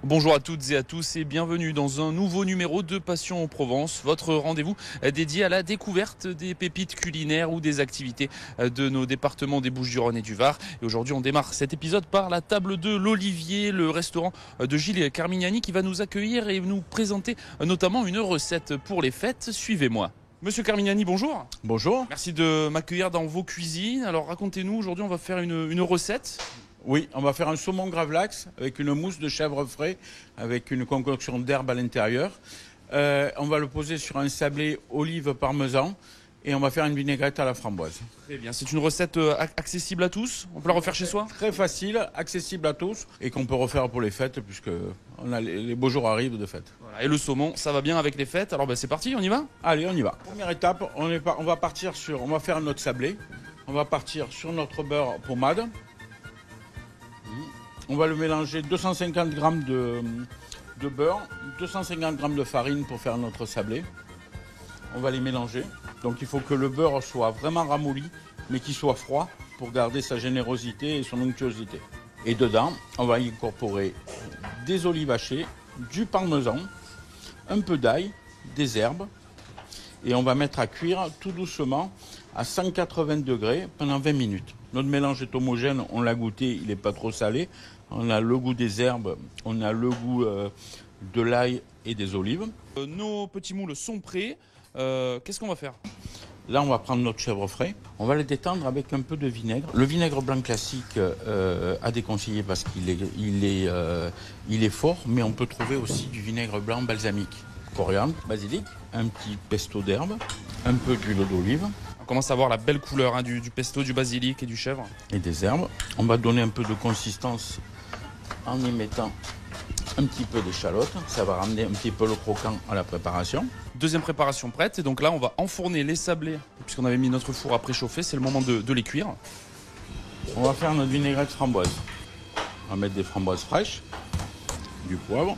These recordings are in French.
Bonjour à toutes et à tous et bienvenue dans un nouveau numéro de Passion en Provence, votre rendez-vous dédié à la découverte des pépites culinaires ou des activités de nos départements des Bouches-du-Rhône et du Var. Et aujourd'hui, on démarre cet épisode par la table de l'Olivier, le restaurant de Gilles Carmignani qui va nous accueillir et nous présenter notamment une recette pour les fêtes. Suivez-moi. Monsieur Carmignani, bonjour. Bonjour. Merci de m'accueillir dans vos cuisines. Alors racontez-nous, aujourd'hui on va faire une recette. Oui, on va faire un saumon gravlax avec une mousse de chèvre frais, avec une concoction d'herbe à l'intérieur. On va le poser sur un sablé olive parmesan et on va faire une vinaigrette à la framboise. Très bien, c'est une recette accessible à tous. On peut la refaire chez soi? Très facile, accessible à tous et qu'on peut refaire pour les fêtes puisque les beaux jours arrivent de fête. Voilà, et le saumon, ça va bien avec les fêtes. Alors c'est parti, on y va? Allez, on y va. Première étape, on va faire notre sablé. On va partir sur notre beurre pommade. On va le mélanger 250 g de beurre, 250 g de farine pour faire notre sablé. On va les mélanger. Donc il faut que le beurre soit vraiment ramolli, mais qu'il soit froid pour garder sa générosité et son onctuosité. Et dedans, on va y incorporer des olives hachées, du parmesan, un peu d'ail, des herbes. Et on va mettre à cuire tout doucement à 180 degrés pendant 20 minutes. Notre mélange est homogène, on l'a goûté, il n'est pas trop salé. On a le goût des herbes, on a le goût de l'ail et des olives. Nos petits moules sont prêts. Qu'est-ce qu'on va faire? Là, on va prendre notre chèvre frais. On va le détendre avec un peu de vinaigre. Le vinaigre blanc classique à déconseiller parce qu'il est fort, mais on peut trouver aussi du vinaigre blanc balsamique. Coriandre, basilic, un petit pesto d'herbe, un peu d'huile d'olive. On commence à voir la belle couleur du pesto, du basilic et du chèvre. Et des herbes. On va donner un peu de consistance en y mettant un petit peu d'échalote. Ça va ramener un petit peu le croquant à la préparation. Deuxième préparation prête. Et donc là, on va enfourner les sablés. Puisqu'on avait mis notre four à préchauffer, c'est le moment de les cuire. On va faire notre vinaigrette framboise. On va mettre des framboises fraîches, du poivre.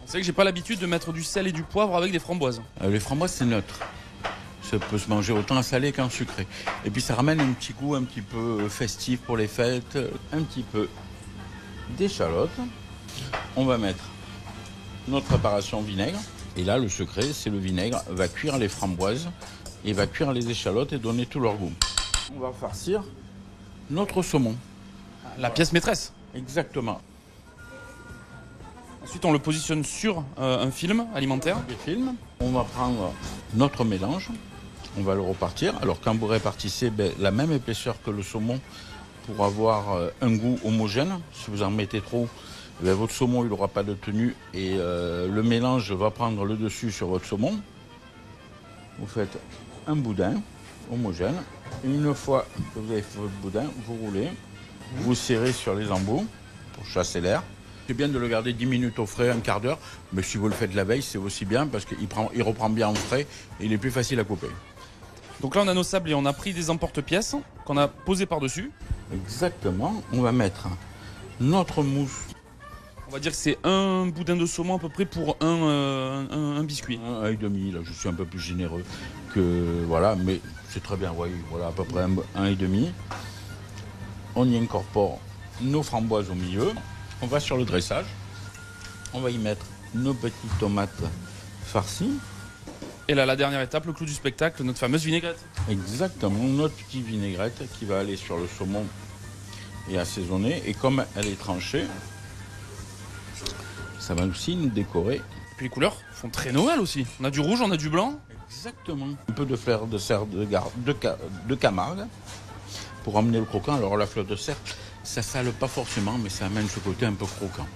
Vous savez que j'ai pas l'habitude de mettre du sel et du poivre avec des framboises. Les framboises, c'est neutre. Ça peut se manger autant salé qu'en sucré. Et puis ça ramène un petit goût un petit peu festif pour les fêtes. Un petit peu d'échalote. On va mettre notre préparation vinaigre. Et là, le secret, c'est le vinaigre va cuire les framboises et va cuire les échalotes et donner tout leur goût. On va farcir notre saumon. La pièce maîtresse. Exactement. Ensuite, on le positionne sur un film alimentaire. Des films. On va prendre notre mélange. On va le repartir. Alors quand vous répartissez la même épaisseur que le saumon pour avoir un goût homogène. Si vous en mettez trop, votre saumon il n'aura pas de tenue et le mélange va prendre le dessus sur votre saumon. Vous faites un boudin homogène. Une fois que vous avez fait votre boudin, vous roulez. Vous serrez sur les embouts pour chasser l'air. C'est bien de le garder 10 minutes au frais, un quart d'heure. Mais si vous le faites la veille, c'est aussi bien parce qu'il reprend bien en frais et il est plus facile à couper. Donc là, on a nos sablés, on a pris des emporte-pièces qu'on a posés par-dessus. Exactement. On va mettre notre mousse. On va dire que c'est un boudin de saumon à peu près pour un biscuit. Un œil demi, là, je suis un peu plus généreux que... Voilà, mais c'est très bien, oui, voilà, à peu près un œil demi. On y incorpore nos framboises au milieu. On va sur le dressage. On va y mettre nos petites tomates farcies. Et là, la dernière étape, le clou du spectacle, notre fameuse vinaigrette. Exactement, notre petite vinaigrette qui va aller sur le saumon et assaisonner. Et comme elle est tranchée, ça va aussi nous décorer. Et puis les couleurs font très Noël aussi. On a du rouge, on a du blanc. Exactement. Un peu de fleur de serre de Camargue pour amener le croquant. Alors la fleur de serre, ça sale pas forcément, mais ça amène ce côté un peu croquant.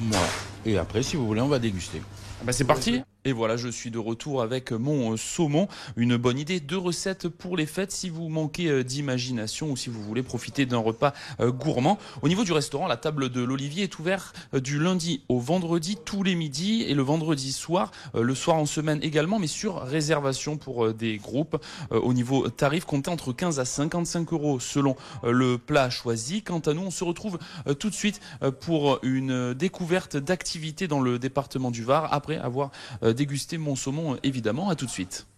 Voilà. Et après, si vous voulez, on va déguster. C'est parti. Et voilà, je suis de retour avec mon saumon. Une bonne idée de recette pour les fêtes si vous manquez d'imagination ou si vous voulez profiter d'un repas gourmand. Au niveau du restaurant, la table de l'Olivier est ouverte du lundi au vendredi tous les midis et le vendredi soir, le soir en semaine également, mais sur réservation pour des groupes. Au niveau tarif, comptez entre 15 à 55 € selon le plat choisi. Quant à nous, on se retrouve tout de suite pour une découverte d'activités dans le département du Var après avoir dégusté mon saumon évidemment. À tout de suite.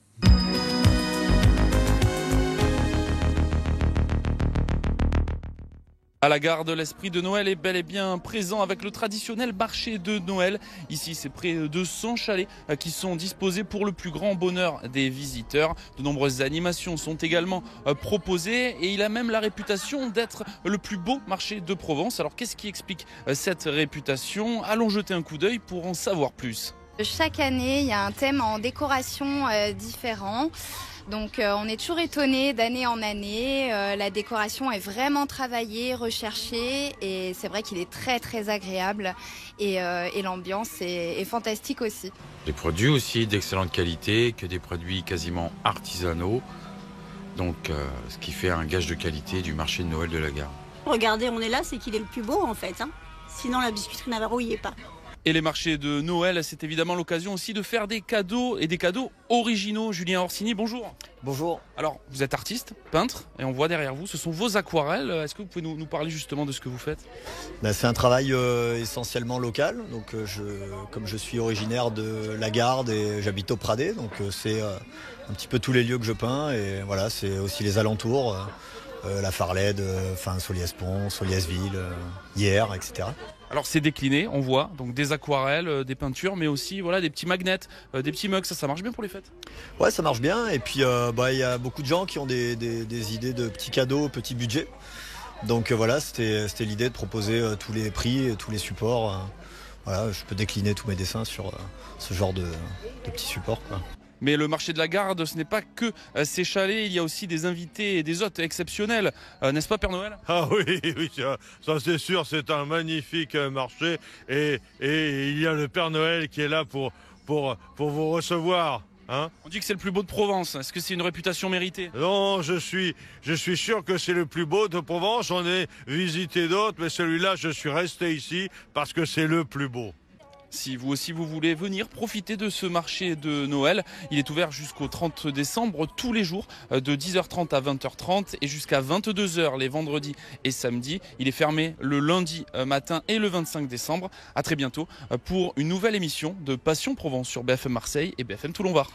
À la Garde, l'esprit de Noël est bel et bien présent avec le traditionnel marché de Noël. Ici, c'est près de 100 chalets qui sont disposés pour le plus grand bonheur des visiteurs. De nombreuses animations sont également proposées et il a même la réputation d'être le plus beau marché de Provence. Alors qu'est-ce qui explique cette réputation? Allons jeter un coup d'œil pour en savoir plus. Chaque année, il y a un thème en décoration différent. Donc on est toujours étonné d'année en année. La décoration est vraiment travaillée, recherchée et c'est vrai qu'il est très très agréable et l'ambiance est fantastique aussi. Des produits aussi d'excellente qualité, que des produits quasiment artisanaux. Donc ce qui fait un gage de qualité du marché de Noël de la Garde. Regardez, on est là, c'est qu'il est le plus beau en fait. Sinon la biscuiterie Navarro y est pas. Et les marchés de Noël, c'est évidemment l'occasion aussi de faire des cadeaux et des cadeaux originaux. Julien Orsini, bonjour. Bonjour. Alors, vous êtes artiste, peintre, et on voit derrière vous, ce sont vos aquarelles. Est-ce que vous pouvez nous parler justement de ce que vous faites? C'est un travail essentiellement local. Donc, comme je suis originaire de la Garde et j'habite au Pradet, donc c'est un petit peu tous les lieux que je peins. Et voilà, c'est aussi les alentours, la Farlède, Soliès-Pont, Soliès-Ville, Hyères, etc. Alors c'est décliné, on voit, donc des aquarelles, des peintures, mais aussi voilà, des petits magnets, des petits mugs, ça marche bien pour les fêtes? Ouais, ça marche bien. Et puis il y a beaucoup de gens qui ont des idées de petits cadeaux, petits budgets. Donc voilà, c'était l'idée de proposer tous les prix, tous les supports. Voilà, je peux décliner tous mes dessins sur ce genre de petits supports, quoi. Mais le marché de la Garde, ce n'est pas que ces chalets, il y a aussi des invités et des hôtes exceptionnels, n'est-ce pas Père Noël? Ah oui, ça c'est sûr, c'est un magnifique marché et il y a le Père Noël qui est là pour vous recevoir. Hein? On dit que c'est le plus beau de Provence, est-ce que c'est une réputation méritée? Non, je suis sûr que c'est le plus beau de Provence, j'en ai visité d'autres, mais celui-là, je suis resté ici parce que c'est le plus beau. Si vous aussi vous voulez venir profiter de ce marché de Noël, il est ouvert jusqu'au 30 décembre tous les jours de 10h30 à 20h30 et jusqu'à 22h les vendredis et samedis. Il est fermé le lundi matin et le 25 décembre. À très bientôt pour une nouvelle émission de Passion Provence sur BFM Marseille et BFM Toulon-Var.